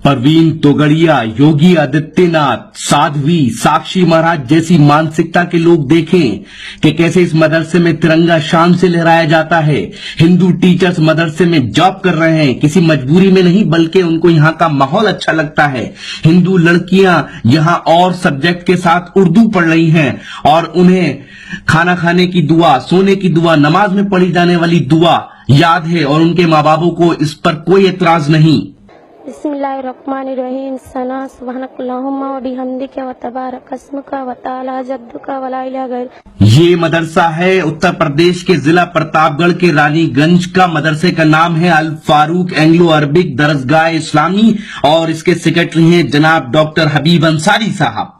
परवीन तोगड़िया, योगी आदित्यनाथ, साध्वी, साक्षी महाराज जैसी मानसिकता के लोग देखें कि कैसे इस मदरसे में तिरंगा शान से लहराया जाता है। हिंदू टीचर्स मदरसे में जॉब कर रहे हैं, किसी मजबूरी में नहीं बल्कि उनको यहाँ का माहौल अच्छा लगता है। हिंदू लड़कियां यहाँ और सब्जेक्ट के साथ उर्दू पढ़ रही हैं और उन्हें खाना खाने की दुआ, सोने की दुआ, नमाज में पढ़ी जाने वाली दुआ याद है और उनके माँ बापों को इस पर कोई एतराज नहीं। बिस्मिल्लाहिर्रहमानिर्रहीम। सना सुब्हानकल्लाहुम्मा व बिहम्दिका व तबारक अस्मुका व तआला जद्दुका व ला इलाहा गैर। ये मदरसा है उत्तर प्रदेश के जिला प्रतापगढ़ के रानीगंज का। मदरसे का नाम है अल फारूक एंग्लो अरबिक दरसगाह इस्लामी और इसके सेक्रेटरी हैं जनाब डॉक्टर हबीब अंसारी साहब।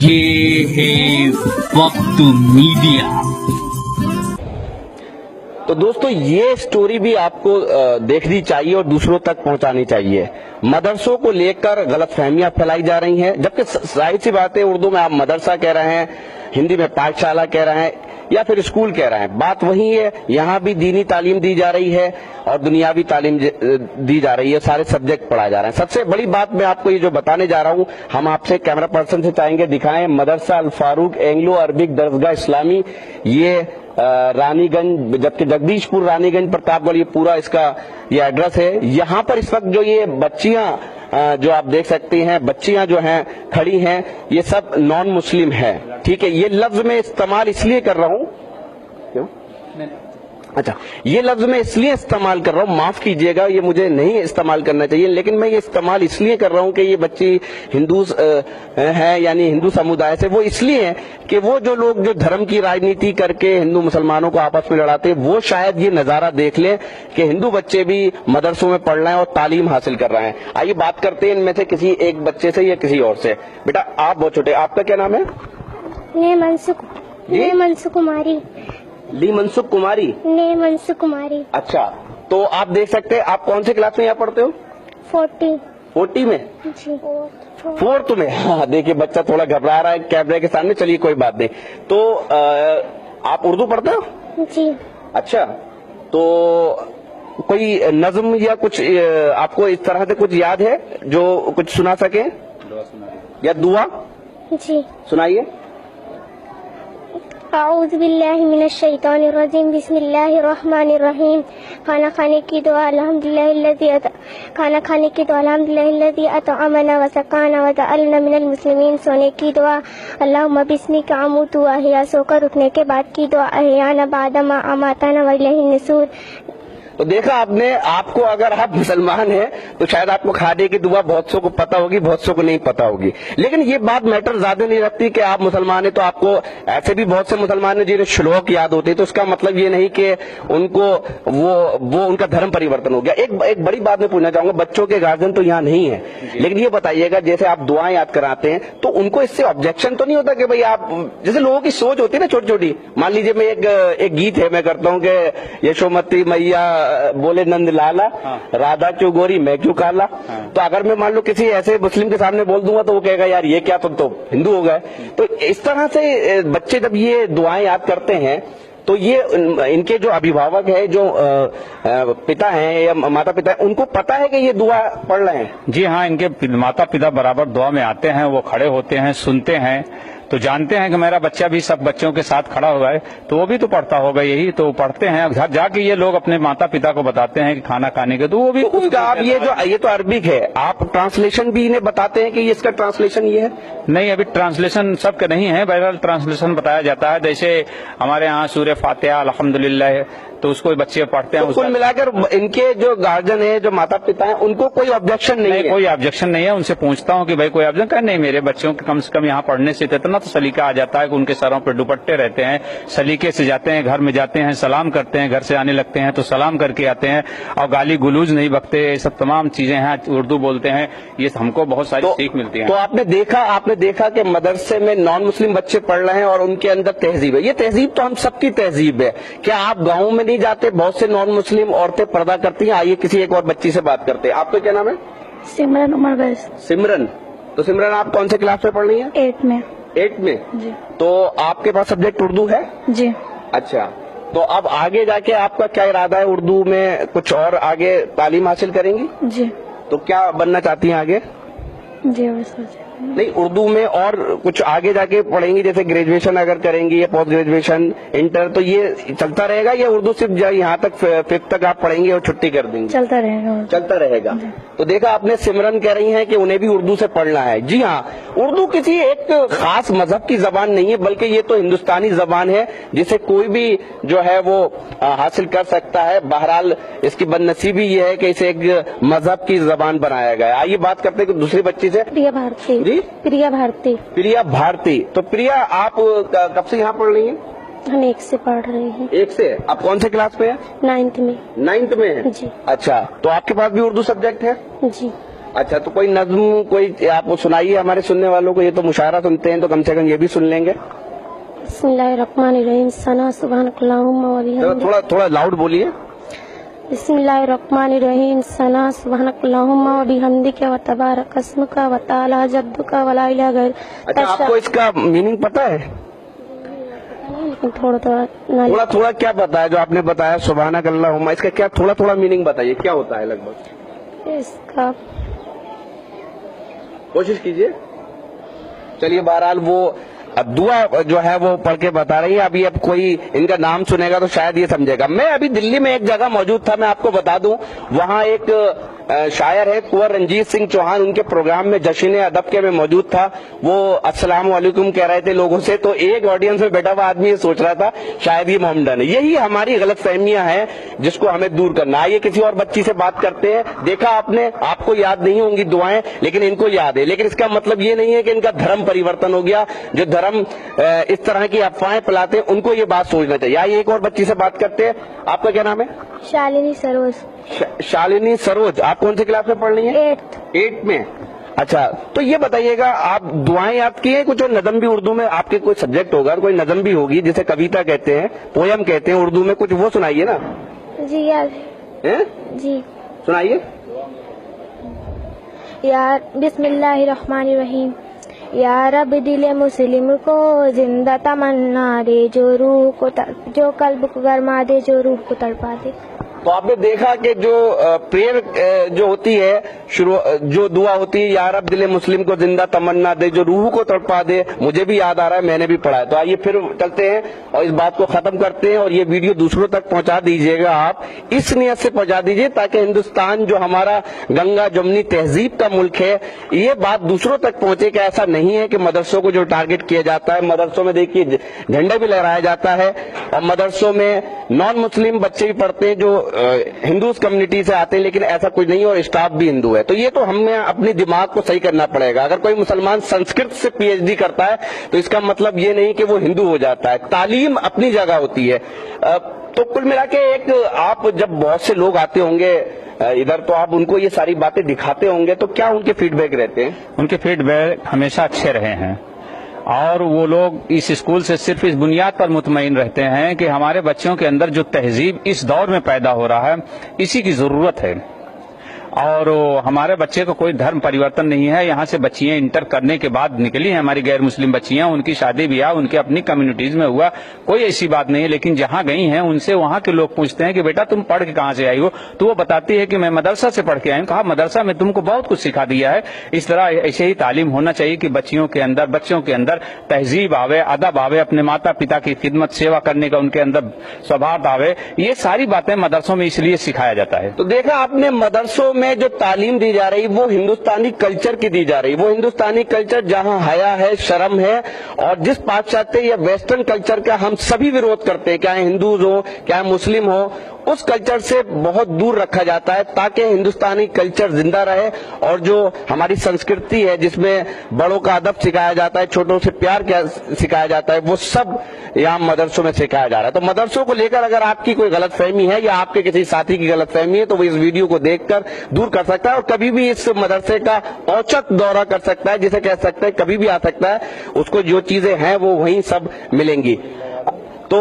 ये है वक्त मीडिया। तो दोस्तों ये स्टोरी भी आपको देखनी चाहिए और दूसरों तक पहुंचानी चाहिए। मदरसों को लेकर गलतफहमियां फैलाई जा रही हैं, जबकि जाहिर सी बात है उर्दू में आप मदरसा कह रहे हैं, हिंदी में पाठशाला कह रहे हैं या फिर स्कूल कह रहे हैं, बात वही है। यहाँ भी दीनी तालीम दी जा रही है और दुनियावी तालीम दी जा रही है, सारे सब्जेक्ट पढ़ाए जा रहे हैं। सबसे बड़ी बात मैं आपको ये जो बताने जा रहा हूँ, हम आपसे कैमरा पर्सन से चाहेंगे दिखाएं मदरसा अल फारूक एंग्लो अरबिक दरसगाह इस्लामी। ये रानीगंज, जबकि जगदीशपुर रानीगंज प्रतापगढ़, ये पूरा इसका ये एड्रेस है। यहाँ पर इस वक्त जो ये बच्चियां जो आप देख सकती हैं, बच्चियां जो हैं खड़ी हैं, ये सब नॉन मुस्लिम हैं। ठीक है, ये लफ्ज मैं इस्तेमाल इसलिए कर रहा हूँ, क्यों? अच्छा, ये लफ्ज मैं इसलिए इस्तेमाल कर रहा हूँ, माफ कीजिएगा, ये मुझे नहीं इस्तेमाल करना चाहिए, लेकिन मैं ये इस्तेमाल इसलिए कर रहा हूँ कि ये बच्ची हिंदू है, यानी हिंदू समुदाय से। वो इसलिए है कि वो जो लोग जो धर्म की राजनीति करके हिंदू मुसलमानों को आपस में लड़ाते हैं, वो शायद ये नजारा देख लें कि हिंदू बच्चे भी मदरसों में पढ़ रहे हैं और तालीम हासिल कर रहे हैं। आइए बात करते हैं इनमें से किसी एक बच्चे से या किसी और से। बेटा आप बहुत छोटे, आपका क्या नाम है? ने मनसुख कुमारी। ली मनसुख कुमारी। ने मनसुख कुमारी। अच्छा, तो आप देख सकते हैं, आप कौन से क्लास में यहाँ पढ़ते हो? 40 में जी। 4th में। हाँ, देखिए बच्चा थोड़ा घबरा रहा है कैमरे के सामने, चलिए कोई बात नहीं। तो आप उर्दू पढ़ते हो? जी। अच्छा, तो कोई नज्म या कुछ आपको इस तरह से कुछ याद है जो कुछ सुना सके? या दुआ जी सुनाइए। आऊज़ु बिल्लाहि मिनश शैतानिर रजीम। बिस्मिल्लाहिर रहमानिर रहीम। खाना खाने की दुआ अल्हम्दुलिल्लाहिल्लज़ी अतअमना व सकाना व जअलना मिनल मुस्लिमीन। सोने की दुआ अल्लाहुम्मा बिस्मिका अमूतु व अहया। सोकर उठने के बाद की दुआ अहयाना बाद मा अमाताना व इलैहिन नुशूर। तो देखा आपने, आपको अगर आप मुसलमान हैं तो शायद आपको खाने की दुआ बहुत सौ को पता होगी, बहुत सौ को नहीं पता होगी, लेकिन ये बात मैटर ज्यादा नहीं रखती कि आप मुसलमान हैं तो आपको। ऐसे भी बहुत से मुसलमान हैं जिन्हें श्लोक याद होते हैं, तो उसका मतलब ये नहीं कि उनको वो उनका धर्म परिवर्तन हो गया। एक बड़ी बात मैं पूछना चाहूंगा, बच्चों के गार्जियन तो यहाँ नहीं है, लेकिन ये बताइएगा जैसे आप दुआएं याद कराते हैं तो उनको इससे ऑब्जेक्शन तो नहीं होता कि भाई आप, जैसे लोगों की सोच होती है ना छोटी छोटी। मान लीजिए मैं एक गीत है मैं करता हूँ कि यशोमती मैया बोले नंद लाला, राधा क्यों गोरी मैं क्यों काला। तो अगर मैं मान लो किसी ऐसे मुस्लिम के सामने बोल दूंगा तो वो कहेगा यार ये क्या, तुम तो हिंदू हो गए। तो इस तरह से बच्चे जब ये दुआएं याद करते हैं तो ये इनके जो अभिभावक है, जो पिता हैं या माता पिता हैं, उनको पता है कि ये दुआ पढ़ रहे हैं? जी हाँ, इनके माता पिता बराबर दुआ में आते हैं, वो खड़े होते हैं, सुनते हैं, तो जानते हैं कि मेरा बच्चा भी सब बच्चों के साथ खड़ा हुआ है, तो वो भी तो पढ़ता होगा, यही तो पढ़ते हैं। घर जाके ये लोग अपने माता पिता को बताते हैं कि खाना खाने के, तो वो भी तो उसका आप ये तो अरबिक है, आप ट्रांसलेशन भी इन्हें बताते हैं कि इसका ट्रांसलेशन ये है? नहीं, अभी ट्रांसलेशन सबके नहीं है, बहरहाल ट्रांसलेशन बताया जाता है। जैसे हमारे यहाँ सूरह फातिहा अल्हम्दुलिल्लाह, तो उसको बच्चे पढ़ते हैं। तो कुल मिलाकर इनके जो गार्जियन है, जो माता पिता हैं, उनको कोई ऑब्जेक्शन नहीं है? कोई ऑब्जेक्शन नहीं है। उनसे पूछता हूँ कि भाई कोई ऑब्जेक्शन? नहीं, मेरे बच्चों के कम से कम यहाँ पढ़ने से इतना तो सलीका आ जाता है कि उनके सरों पर दुपट्टे रहते हैं, सलीके से जाते हैं, घर में जाते हैं, सलाम करते हैं, घर से आने लगते हैं तो सलाम करके आते हैं, और गाली गुलूज नहीं बकते। ये सब तमाम चीजें हैं, उर्दू बोलते हैं, ये हमको बहुत सारी सीख मिलती है। तो आपने देखा कि मदरसे में नॉन मुस्लिम बच्चे पढ़ रहे हैं और उनके अंदर तहजीब है। ये तहजीब तो हम सबकी तहजीब है। क्या आप गाँव में नहीं जाते, बहुत से नॉन मुस्लिम औरतें पर्दा करती हैं? आइए किसी एक और बच्ची से बात करते हैं। आपका क्या नाम है? सिमरन उमर बैस। सिमरन, तो सिमरन आप कौन से क्लास में पढ़ रही हैं? 8 में जी। तो आपके पास सब्जेक्ट उर्दू है? जी। अच्छा, तो अब आगे जाके आपका क्या इरादा है? उर्दू में कुछ और आगे तालीम हासिल करेंगी? जी। तो क्या बनना चाहती हैं आगे? जी बस नहीं, उर्दू में और कुछ आगे जाके पढ़ेंगी, जैसे ग्रेजुएशन अगर करेंगी या पोस्ट ग्रेजुएशन, इंटर, तो ये चलता रहेगा या उर्दू सिर्फ यहाँ तक 5th तक आप पढ़ेंगे और छुट्टी कर देंगी? चलता रहेगा। चलता रहेगा। तो देखा आपने, सिमरन कह रही हैं कि उन्हें भी उर्दू से पढ़ना है। जी हाँ, उर्दू किसी एक खास मजहब की जबान नहीं है, बल्कि ये तो हिंदुस्तानी जबान है जिसे कोई भी जो है वो हासिल कर सकता है। बहरहाल इसकी बदनसीबी ये है कि इसे एक मजहब की जबान बनाया गया है। आइए बात करते हैं दूसरी बच्ची से। प्रिया भारती। जी, प्रिया भारती। प्रिया भारती। तो प्रिया, आप कब से यहाँ पढ़ रही हैं? हम 1 से पढ़ रहे हैं। 1 से। आप कौन से क्लास में है? 9th में। 9th में है? जी। अच्छा, तो आपके पास भी उर्दू सब्जेक्ट है? जी। अच्छा, तो कोई नज्म कोई आप सुनाइए हमारे सुनने वालों को। ये तो मुशायरा सुनते हैं, तो कम से कम ये भी सुन लेंगे। बिस्मिल्लाहिर्रहमानिर्रहीम, सना सुब्हानकल्लाहुम्मा व बिहम्दिक। थोड़ा लाउड बोलिए। बिस्मिल्लाहिर्रहमानिर्रहीम, सना सुब्हानकल्लाहुम्मा व बिहम्दिक व तबारक अस्मुका व तआला जद्दुका व ला इलाहा गैरुक। अच्छा, आपको इसका मीनिंग पता है? लेकिन थोड़ा थोड़ा क्या पता है जो आपने बताया सुभानक अल्लाहुम्मा, इसका क्या थोड़ा मीनिंग बताइए, क्या होता है लगभग? इसका कोशिश कीजिए। चलिए, बहरहाल वो अब दुआ जो है वो पढ़ के बता रही है। अभी अब कोई इनका नाम सुनेगा तो शायद ये समझेगा। मैं अभी दिल्ली में एक जगह मौजूद था, मैं आपको बता दूं, वहाँ एक शायर है कुंवर रंजीत सिंह चौहान, उनके प्रोग्राम में जश्न अदब के में मौजूद था। वो अस्सलाम वालेकुम कह रहे थे लोगों से, तो एक ऑडियंस में बैठा हुआ आदमी ये सोच रहा था शायद ये मोहम्मदन है। यही हमारी गलत फहमियां हैं जिसको हमें दूर करना। आइए किसी और बच्ची से बात करते हैं। देखा आपने, आपको याद नहीं होंगी दुआएं, लेकिन इनको याद है। लेकिन इसका मतलब ये नहीं है कि इनका धर्म परिवर्तन हो गया। जो धर्म इस तरह की अफवाहें फैलाते हैं उनको ये बात सोचना चाहिए। आइए एक और बच्ची से बात करते हैं। आपका क्या नाम है? शालिनी सरोज। शालिनी सरोज। आप कौन से क्लास में पढ़ रही हैं? 8th में। अच्छा, तो ये बताइएगा, आप दुआएं याद की है कुछ? और नज़म भी उर्दू में आपके कोई सब्जेक्ट होगा, कोई नज़म भी होगी जिसे कविता कहते हैं, पोयम कहते हैं उर्दू में, कुछ वो सुनाइए ना। जी याद है? जी सुनाइए। यार बिस्मिल्लाहिर्रहमानिर्रहीम, या रब दिल मुस्लिम को जिंदा तमन्ना दे, जो रूह को जो कल्ब को गरमा दे, जो रूह को तड़पा दे। तो आपने देखा कि जो प्रेयर जो होती है, जो दुआ होती है, या रब दिल मुस्लिम को जिंदा तमन्ना दे, जो रूह को तड़पा दे, मुझे भी याद आ रहा है, मैंने भी पढ़ा है। तो आइए फिर चलते हैं और इस बात को खत्म करते हैं। और ये वीडियो दूसरों तक पहुंचा दीजिएगा, आप इस नियत से पहुंचा दीजिए ताकि हिंदुस्तान जो हमारा गंगा जमुनी तहजीब का मुल्क है, ये बात दूसरों तक पहुंचे कि ऐसा नहीं है कि मदरसों को जो टारगेट किया जाता है। मदरसों में देखिए झंडा भी लहराया जाता है, और मदरसों में नॉन मुस्लिम बच्चे भी पढ़ते हैं जो हिंदू कम्युनिटी से आते हैं, लेकिन ऐसा कुछ नहीं, और स्टाफ भी हिंदू है। तो ये तो हमें अपने दिमाग को सही करना पड़ेगा। अगर कोई मुसलमान संस्कृत से PhD करता है तो इसका मतलब ये नहीं कि वो हिंदू हो जाता है। तालीम अपनी जगह होती है। तो कुल मिला के एक, आप जब बहुत से लोग आते होंगे इधर, तो आप उनको ये सारी बातें दिखाते होंगे, तो क्या उनके फीडबैक रहते हैं? उनके फीडबैक हमेशा अच्छे रहे हैं, और वो लोग इस स्कूल से सिर्फ इस बुनियाद पर मुतमईन रहते हैं कि हमारे बच्चों के अंदर जो तहजीब इस दौर में पैदा हो रहा है, इसी की जरूरत है। और हमारे बच्चे को कोई धर्म परिवर्तन नहीं है। यहाँ से बच्चियां इंटर करने के बाद निकली हैं, हमारी गैर मुस्लिम बच्चियां, उनकी शादी ब्याह उनके अपनी कम्युनिटीज में हुआ, कोई ऐसी बात नहीं है। लेकिन जहाँ गई हैं उनसे वहाँ के लोग पूछते हैं कि बेटा तुम पढ़ के कहाँ से आई हो, तो वो बताती है कि मैं मदरसा से पढ़ के आई हूँ। कहा मदरसा में तुमको बहुत कुछ सिखा दिया है। इस तरह ऐसे ही तालीम होना चाहिए कि बच्चों के अंदर तहजीब आवे, अदब आवे, अपने माता पिता की खिदमत सेवा करने का उनके अंदर स्वभाव आवे। ये सारी बातें मदरसों में इसलिए सिखाया जाता है। तो देखा आपने, मदरसों में जो तालीम दी जा रही वो हिंदुस्तानी कल्चर की दी जा रही, वो हिंदुस्तानी कल्चर जहां हया है, शर्म है, और जिस पाश्चात्य या वेस्टर्न कल्चर का हम सभी विरोध करते हैं, चाहे हिंदूज हो चाहे मुस्लिम हो, उस कल्चर से बहुत दूर रखा जाता है ताकि हिंदुस्तानी कल्चर जिंदा रहे। और जो हमारी संस्कृति है जिसमें बड़ों का अदब सिखाया जाता है, छोटों से प्यार क्या सिखाया जाता है, वो सब यहाँ मदरसों में सिखाया जा रहा है। तो मदरसों को लेकर अगर आपकी कोई गलतफहमी है या आपके किसी साथी की गलतफहमी है तो वो इस वीडियो को देखकर दूर कर सकता है, और कभी भी इस मदरसे का औचक दौरा कर सकता है, जिसे कह सकते हैं कभी भी आ सकता है। उसको जो चीजें हैं वो वहीं सब मिलेंगी। तो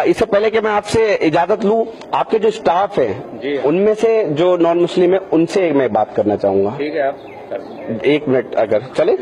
इससे पहले कि मैं आपसे इजाजत लूं, आपके जो स्टाफ है उनमें से जो नॉन मुस्लिम है उनसे मैं बात करना चाहूंगा। ठीक है, आप 1 मिनट अगर चले।